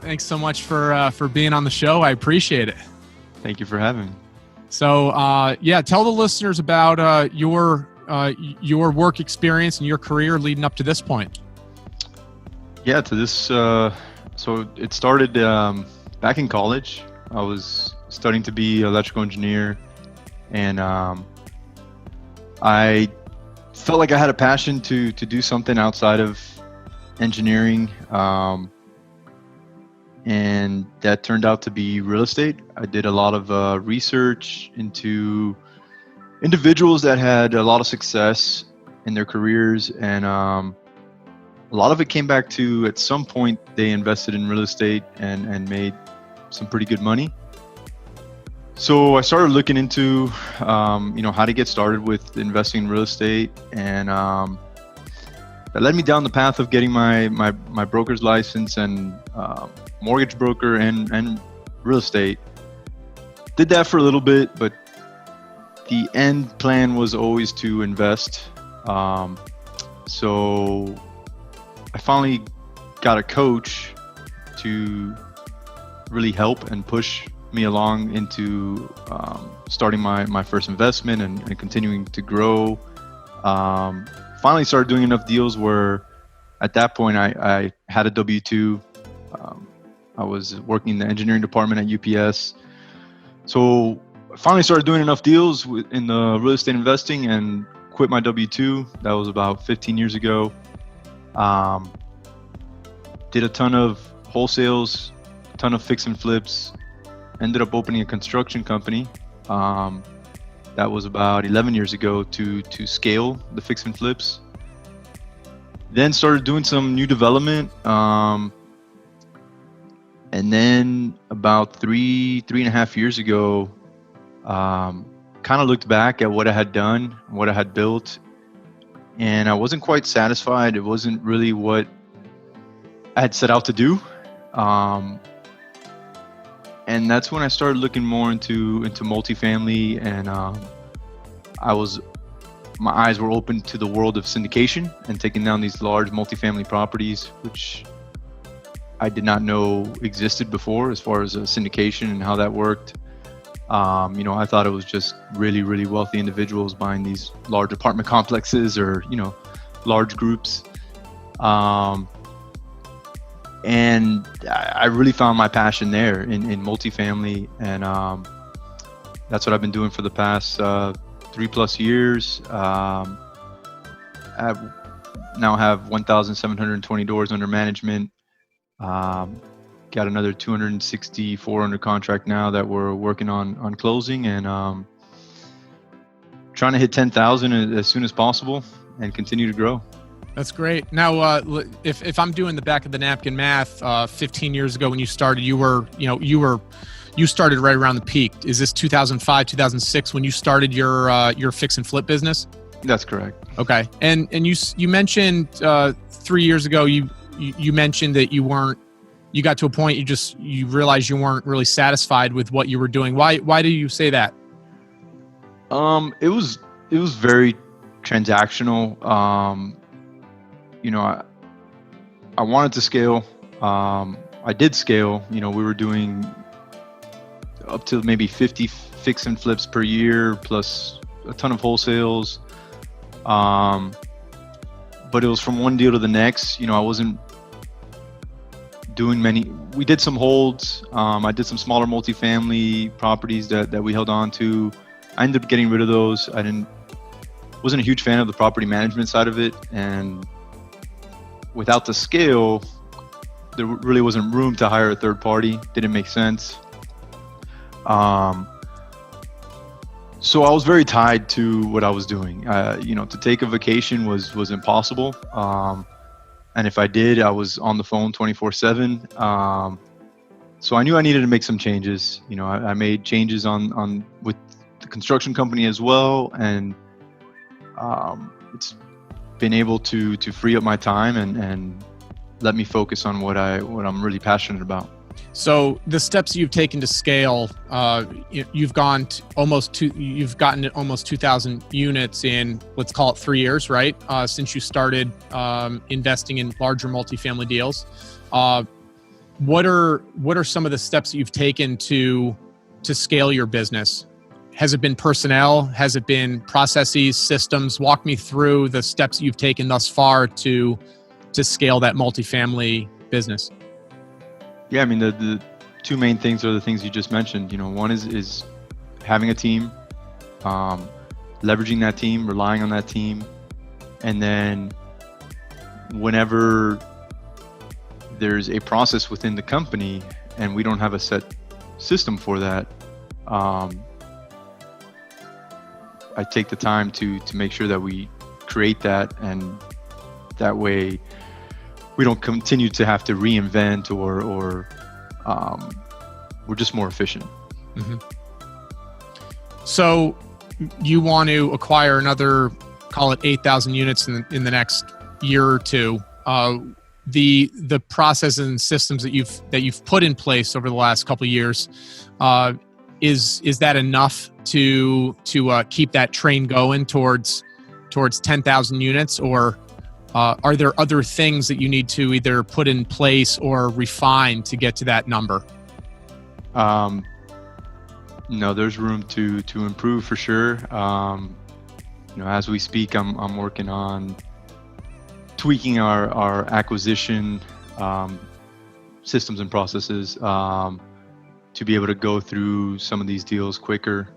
Thanks so much for being on the show. I appreciate it. Thank you for having me. So, tell the listeners about your work experience and your career leading up to this point. Yeah, to this. So it started back in college. I was studying to be an electrical engineer, and I felt like I had a passion to do something outside of engineering, and that turned out to be real estate. I did a lot of research into individuals that had a lot of success in their careers, and a lot of it came back to, at some point, they invested in real estate and made some pretty good money. So I started looking into, how to get started with investing in real estate, and that led me down the path of getting my broker's license and mortgage broker and real estate. Did that for a little bit, but the end plan was always to invest. So I finally got a coach to really help and push me along into starting my first investment and continuing to grow. Finally started doing enough deals where at that point I had a W-2. I was working in the engineering department at UPS. So I finally started doing enough deals in the real estate investing and quit my W-2. That was about 15 years ago. Did a ton of wholesales, a ton of fix and flips. Ended up opening a construction company. That was about 11 years ago to scale the fix and flips. Then started doing some new development. And then about three and a half years ago, kind of looked back at what I had done, what I had built, and I wasn't quite satisfied. It wasn't really what I had set out to do. And that's when I started looking more into multifamily, and my eyes were open to the world of syndication and taking down these large multifamily properties, which I did not know existed before as far as syndication and how that worked. I thought it was just really, really wealthy individuals buying these large apartment complexes or, large groups. And I really found my passion there in multifamily, and that's what I've been doing for the past 3+ years. I now have 1,720 doors under management. Got another 264 under contract now that we're working on closing, and trying to hit 10,000 as soon as possible and continue to grow. That's great. Now, if I'm doing the back of the napkin math, 15 years ago when you started, you started right around the peak. Is this 2005, 2006 when you started your fix and flip business? That's correct. Okay. And you mentioned 3 years ago you mentioned that you got to a point you realized you weren't really satisfied with what you were doing. Why do you say that? It was very transactional. I wanted to scale. I did scale. We were doing up to maybe 50 fix and flips per year, plus a ton of wholesales. But it was from one deal to the next. I wasn't doing many. We did some holds. I did some smaller multifamily properties that we held on to. I ended up getting rid of those. Wasn't a huge fan of the property management side of it, and without the scale, there really wasn't room to hire a third party. Didn't make sense. So I was very tied to what I was doing. To take a vacation was impossible. And if I did, I was on the phone 24/7. So I knew I needed to make some changes. I made changes on with the construction company as well, and it's been able to free up my time and let me focus on what I'm really passionate about. So the steps you've taken to scale, you've gotten almost 2,000 units in, let's call it 3 years, right? Since you started investing in larger multifamily deals. what are some of the steps that you've taken to scale your business? Has it been personnel? Has it been processes, systems? Walk me through the steps you've taken thus far to scale that multifamily business. Yeah, I mean, the two main things are the things you just mentioned. One is having a team, leveraging that team, relying on that team, and then whenever there's a process within the company and we don't have a set system for that, I take the time to make sure that we create that, and that way we don't continue to have to reinvent or we're just more efficient. Mm-hmm. So you want to acquire another, call it 8,000 units in the next year or two. The processes and systems that you've put in place over the last couple of years, is that enough to keep that train going towards 10,000 units, or are there other things that you need to either put in place or refine to get to that number? No, there's room to improve for sure. As we speak, I'm working on tweaking our acquisition systems and processes to be able to go through some of these deals quicker,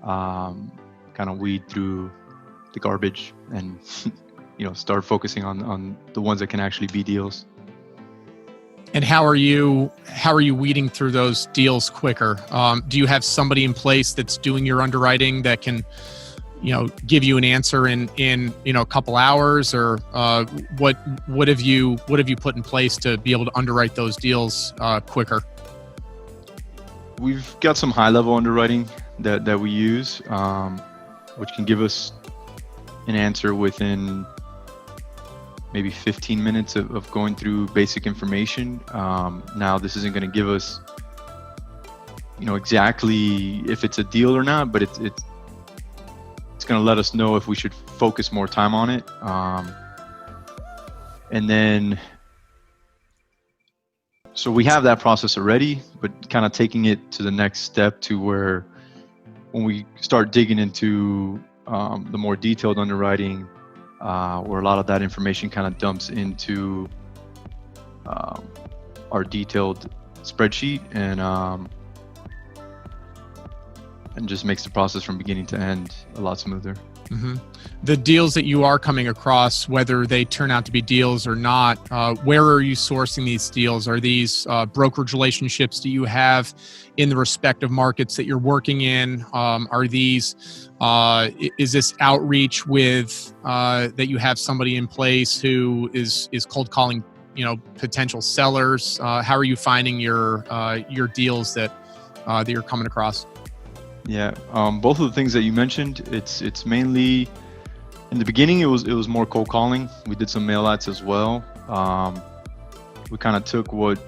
kind of weed through the garbage and start focusing on the ones that can actually be deals. And how are you weeding through those deals quicker? Do you have somebody in place that's doing your underwriting that can give you an answer in a couple hours, or what have you put in place to be able to underwrite those deals quicker? We've got some high level underwriting that we use, which can give us an answer within maybe 15 minutes of going through basic information. Now, this isn't going to give us exactly if it's a deal or not, but it's going to let us know if we should focus more time on it. And then, so we have that process already, but kind of taking it to the next step to where when we start digging into the more detailed underwriting, where a lot of that information kind of dumps into our detailed spreadsheet, and just makes the process from beginning to end a lot smoother. Mm-hmm. The deals that you are coming across, whether they turn out to be deals or not, where are you sourcing these deals? Are these brokerage relationships that you have in the respective markets that you're working in? Are these, is this outreach with, that you have somebody in place who is cold calling, potential sellers? How are you finding your deals that you're coming across? Yeah, both of the things that you mentioned, it's mainly, in the beginning, it was more cold calling. We did some mail outs as well. We kind of took what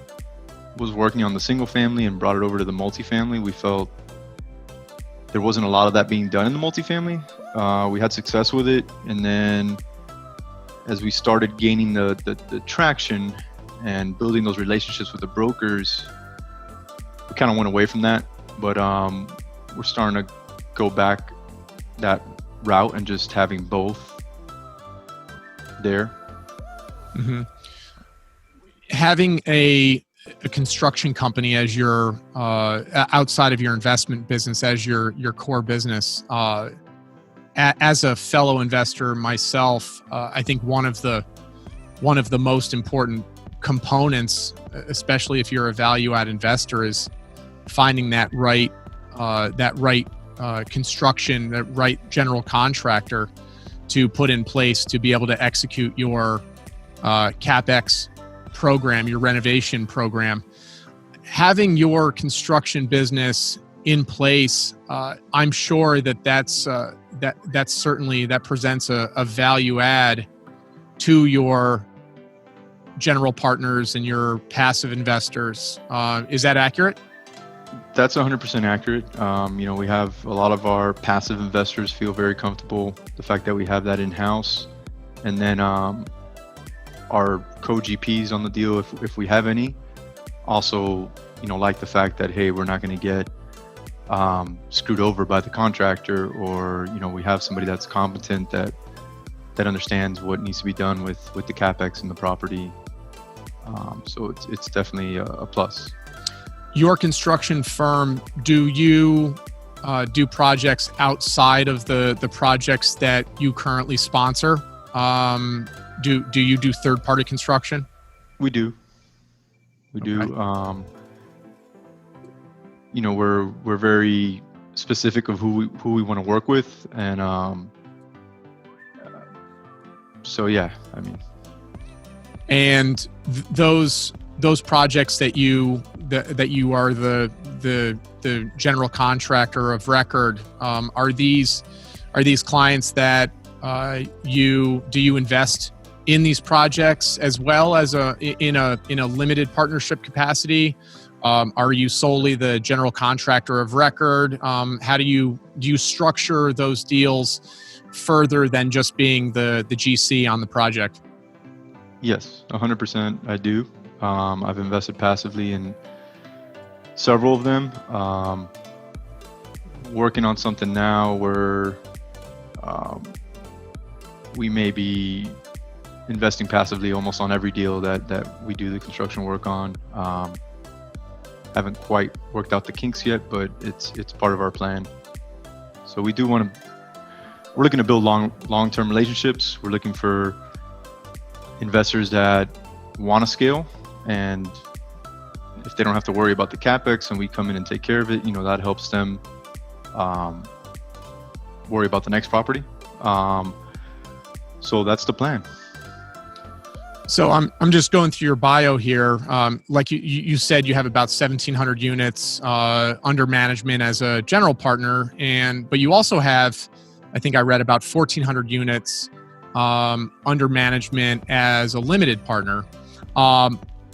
was working on the single family and brought it over to the multifamily. We felt there wasn't a lot of that being done in the multifamily. We had success with it, and then as we started gaining the traction and building those relationships with the brokers, we kind of went away from that. But we're starting to go back that route and just having both there. Mm-hmm. Having a construction company as your outside of your investment business as your core business, as a fellow investor myself, I think one of the most important components, especially if you're a value add investor, is finding that right construction, that right general contractor to put in place to be able to execute your CapEx program, your renovation program. Having your construction business in place, I'm sure that's certainly, that presents a value add to your general partners and your passive investors. Is that accurate? That's 100% accurate. We have a lot of our passive investors feel very comfortable the fact that we have that in-house, and then our co-GPs on the deal, if we have any, also, like the fact that, hey, we're not going to get screwed over by the contractor, or we have somebody that's competent that understands what needs to be done with the capex in the property. So it's definitely a plus. Your construction firm, do you do projects outside of the projects that you currently sponsor? Do you do third-party construction? We do. We do. We're very specific of who we want to work with, and so yeah, I mean. And those projects that you are the general contractor of record, are these clients that do you invest in these projects as well as in a limited partnership capacity? Are you solely the general contractor of record? How do you structure those deals further than just being the GC on the project? Yes, 100% I do. I've invested passively in several of them. Working on something now where we may be investing passively almost on every deal that we do the construction work on. Haven't quite worked out the kinks yet, but it's part of our plan. So we're looking to build long-term relationships. We're looking for investors that want to scale, and if they don't have to worry about the capex and we come in and take care of it, that helps them worry about the next property. So that's the plan. So I'm just going through your bio here. Like you said, you have about 1,700 units under management as a general partner, but you also have, I think I read, about 1,400 units under management as a limited partner.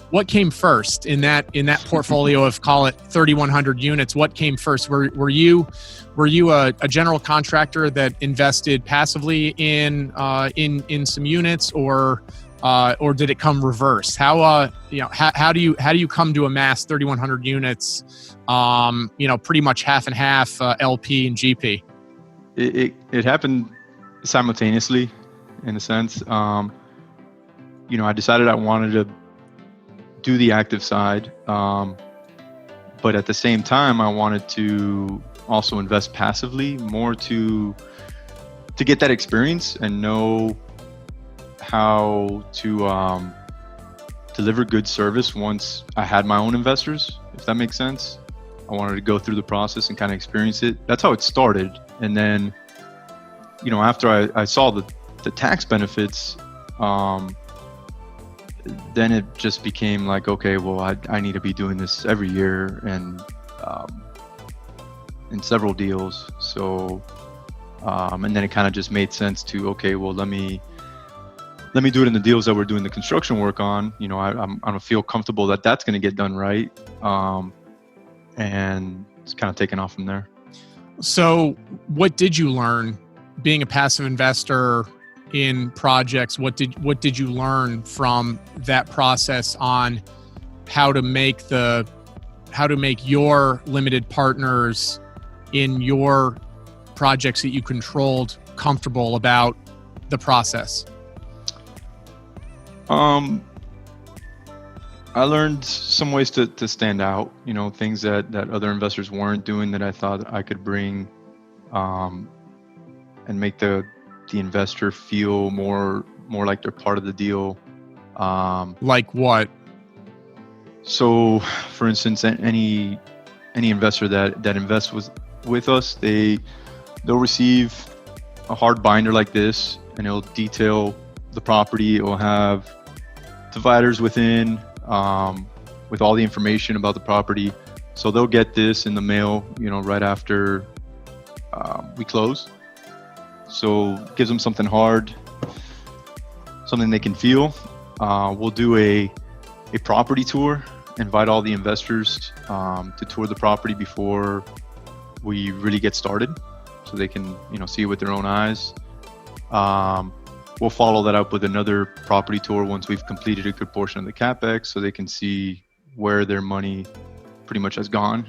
What came first in that portfolio of, call it, 3,100 units? What came first? Were you a general contractor that invested passively in some units, or did it come reverse? How do you come to amass 3,100 units? Pretty much half and half LP and GP. It happened simultaneously, in a sense. I decided I wanted to do the active side, but at the same time, I wanted to also invest passively more to get that experience and know how to deliver good service once I had my own investors, if that makes sense. I wanted to go through the process and kind of experience it. That's how it started. And then, after I saw the tax benefits, then it just became like, okay, well, I need to be doing this every year and in several deals. So, and then it kind of just made sense to, okay, well, let me do it in the deals that we're doing the construction work on. I'm gonna feel comfortable that that's gonna get done right, and it's kind of taken off from there. So, what did you learn being a passive investor in projects? What did you learn from that process on how to make your limited partners in your projects that you controlled comfortable about the process? I learned some ways to stand out, things that other investors weren't doing that I thought I could bring, and make the investor feel more like they're part of the deal. Like what? So, for instance, any investor that invests with us, they'll receive a hard binder like this, and it'll detail the property. It will have dividers within, with all the information about the property. So they'll get this in the mail, right after we close. So it gives them something hard, something they can feel. We'll do a property tour, invite all the investors to tour the property before we really get started, so they can see it with their own eyes. We'll follow that up with another property tour once we've completed a good portion of the capex, so they can see where their money pretty much has gone.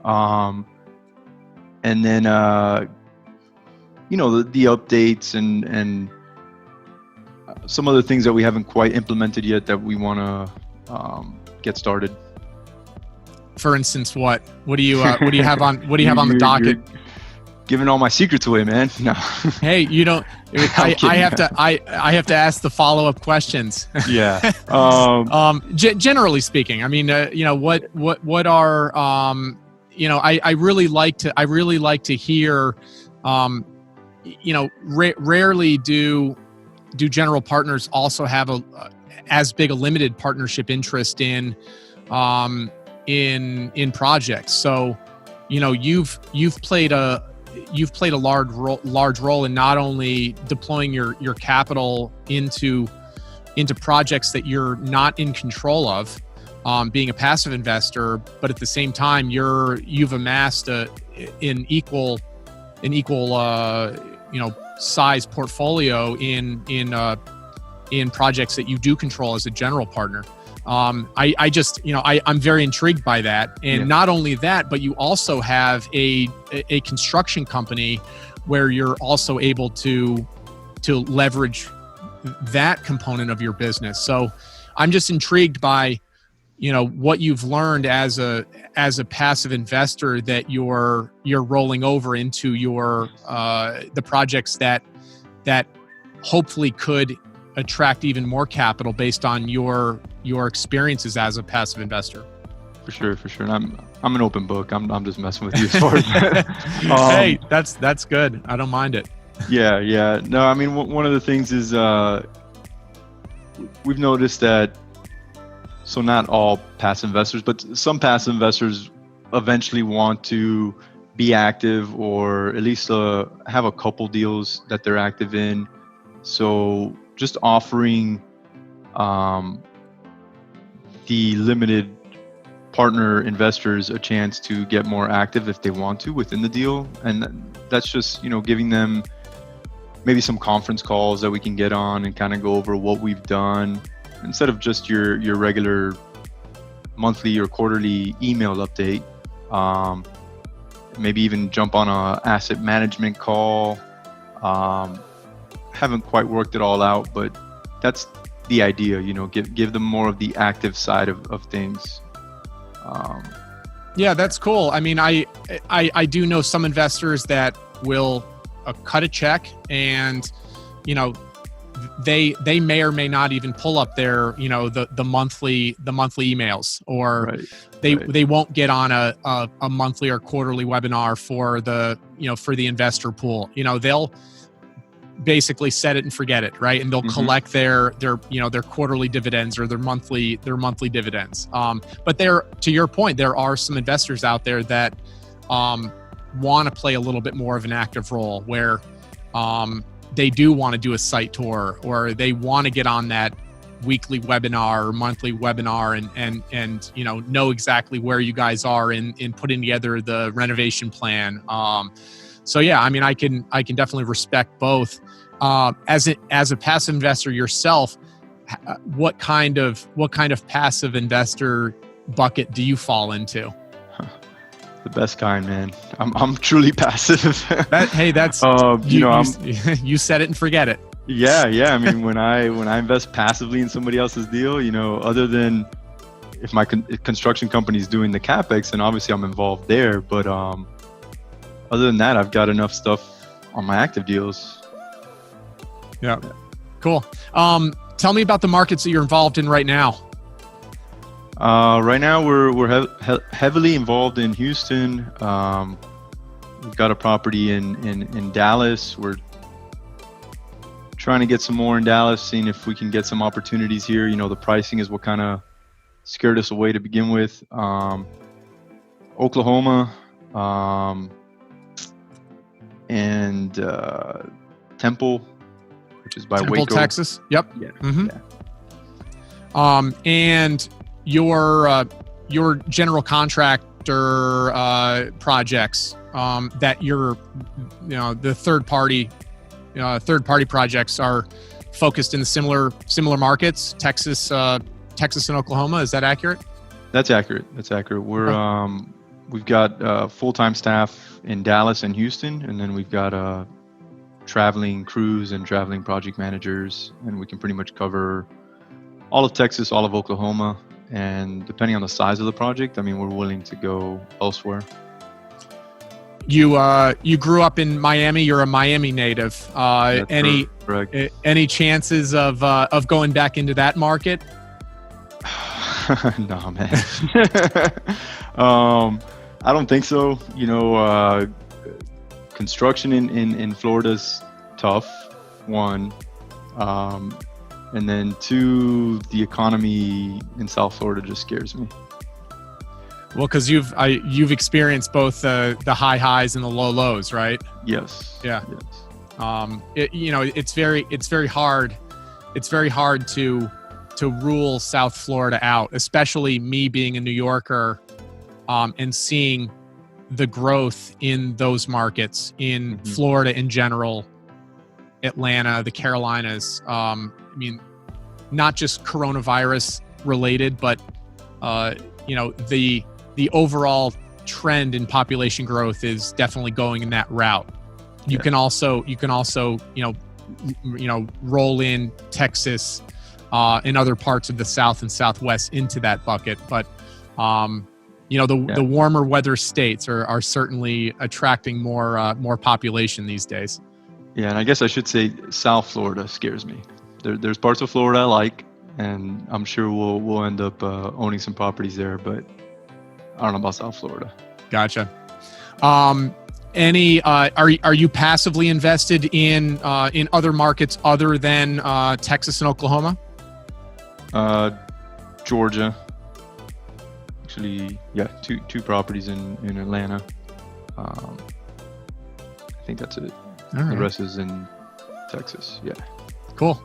And then, the updates and some other things that we haven't quite implemented yet that we want to get started. For instance, what do you have on the docket? You're giving all my secrets away, man. No. Hey, you don't. I have to ask the follow-up questions. Yeah. Generally speaking, I mean, what are I really like to hear. Rarely do general partners also have as big a limited partnership interest in projects. So, you've played a large role in not only deploying your capital into projects that you're not in control of, being a passive investor, but at the same time you've amassed an equal size portfolio in projects that you do control as a general partner. I'm very intrigued by that. And not only that, but you also have a construction company where you're also able to leverage that component of your business. So I'm just intrigued by, what you've learned as a passive investor that you're rolling over into the projects that hopefully could attract even more capital based on your experiences as a passive investor. For sure. And I'm an open book. I'm just messing with you as far as that. Hey, that's good. I don't mind it. Yeah. No, I mean, one of the things is we've noticed that, so not all passive investors, but some passive investors eventually want to be active, or at least have a couple deals that they're active in. So just offering the limited partner investors a chance to get more active if they want to within the deal. And that's just, giving them maybe some conference calls that we can get on and kind of go over what we've done, instead of just your regular monthly or quarterly email update. Maybe even jump on a asset management call. Haven't quite worked it all out, but that's the idea, give them more of the active side of things. Yeah, that's cool. I mean, I do know some investors that will cut a check and, they may or may not even pull up their, the monthly emails, or right. They won't get on a monthly or quarterly webinar for the investor pool. They'll basically set it and forget it, right? And they'll collect their quarterly dividends or their monthly dividends. But to your point, there are some investors out there that want to play a little bit more of an active role, where they do want to do a site tour, or they want to get on that weekly webinar or monthly webinar and know exactly where you guys are in putting together the renovation plan. So yeah, I mean, I can definitely respect both. As a passive investor yourself, what kind of passive investor bucket do you fall into? The best kind, man. I'm truly passive. That's you set it and forget it. Yeah. I mean, when I invest passively in somebody else's deal, other than if my construction company is doing the capex, and obviously I'm involved there, but other than that, I've got enough stuff on my active deals. Yeah. Cool. Tell me about the markets that you're involved in right now. Right now, we're heavily involved in Houston. We've got a property in Dallas. We're trying to get some more in Dallas, seeing if we can get some opportunities here. The pricing is what kind of scared us away to begin with. Oklahoma, and Temple, which is by Temple, Waco, Texas. Yep. Yeah. Mm-hmm. Yeah. And your general contractor projects that you're, the third party projects are focused in the similar markets, Texas and Oklahoma. Is that accurate? That's accurate. That's accurate. We've got full-time staff in Dallas and Houston, and then we've got traveling crews and traveling project managers, and we can pretty much cover all of Texas, all of Oklahoma, and depending on the size of the project, I mean, we're willing to go elsewhere. You grew up in Miami. You're a Miami native. Correct. Any chances of going back into that market? No, man. I don't think so. Construction in Florida's tough, one. And then two, the economy in South Florida just scares me. Well, because you've experienced both the high highs and the low lows, right? Yes. Yeah. Yes. It's very hard. It's very hard to rule South Florida out, especially me being a New Yorker, and seeing the growth in those markets in Florida in general, Atlanta, the Carolinas. I mean, not just coronavirus related, but the overall trend in population growth is definitely going in that route. You can also roll in Texas and other parts of the South and Southwest into that bucket, but the warmer weather states are certainly attracting more population these days. Yeah, and I guess I should say South Florida scares me. There's parts of Florida I like, and I'm sure we'll end up owning some properties there, but I don't know about South Florida. Gotcha. Are you passively invested in other markets other than Texas and Oklahoma? Georgia. Actually, yeah, two properties in Atlanta. I think that's it. All right. The rest is in Texas. Yeah. Cool.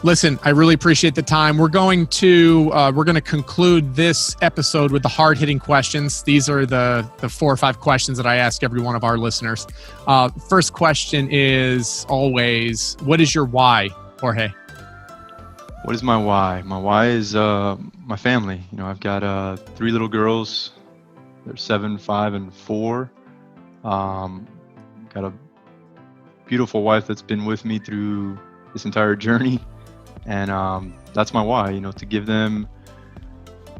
Listen, I really appreciate the time. We're going to conclude this episode with the hard-hitting questions. These are the 4 or 5 questions that I ask every one of our listeners. First question is always, what is your why, Jorge? What is my why? My why is my family. I've got 3 little girls. They're 7, 5, and 4. Got a beautiful wife that's been with me through this entire journey. And that's my why, to give them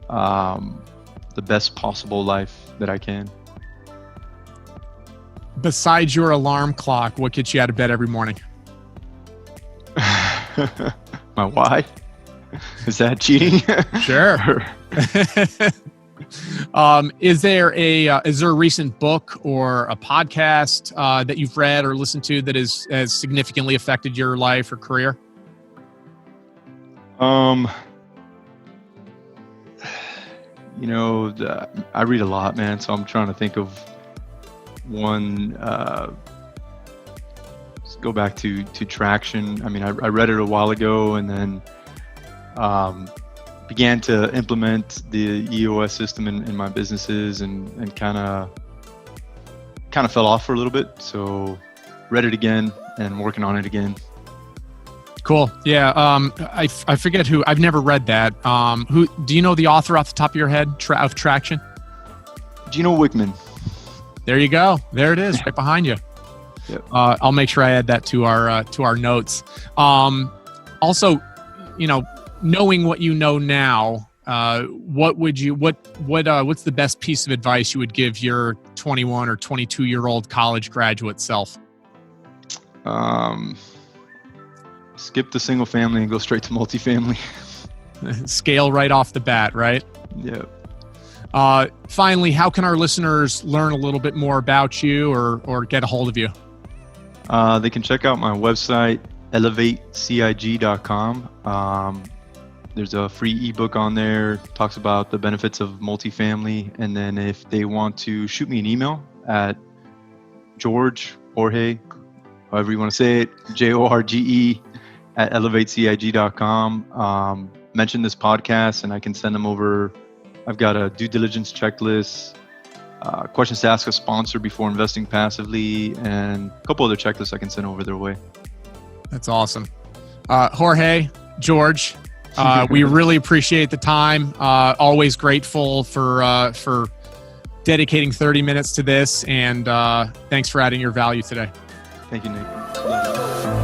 the best possible life that I can. Besides your alarm clock, what gets you out of bed every morning? My why? Is that cheating? Sure. Is there a recent book or a podcast that you've read or listened to that has significantly affected your life or career? I read a lot, man. So I'm trying to think of one. Let's go back to Traction. I mean, I read it a while ago, and then began to implement the EOS system in my businesses, and kind of fell off for a little bit. So read it again and working on it again. Cool. Yeah. I forget who. I've never read that. Who do you know the author off the top of your head of Traction? Gino Wickman. There you go. There it is, right behind you. Yep. I'll make sure I add that to our notes. Also, knowing what you know now, what's the best piece of advice you would give your 21 or 22-year-old college graduate self? Skip the single family and go straight to multifamily. Scale right off the bat, right? Yeah. Finally, how can our listeners learn a little bit more about you or get a hold of you? They can check out my website, elevatecig.com. There's a free ebook on there, talks about the benefits of multifamily. And then if they want to shoot me an email at Jorge, however you want to say it, Jorge at elevatecig.com. Mention this podcast and I can send them over. I've got a due diligence checklist, questions to ask a sponsor before investing passively, and a couple other checklists I can send over their way. That's awesome. Jorge, George, We really appreciate the time. Always grateful for dedicating 30 minutes to this, and thanks for adding your value today. Thank you, Nick.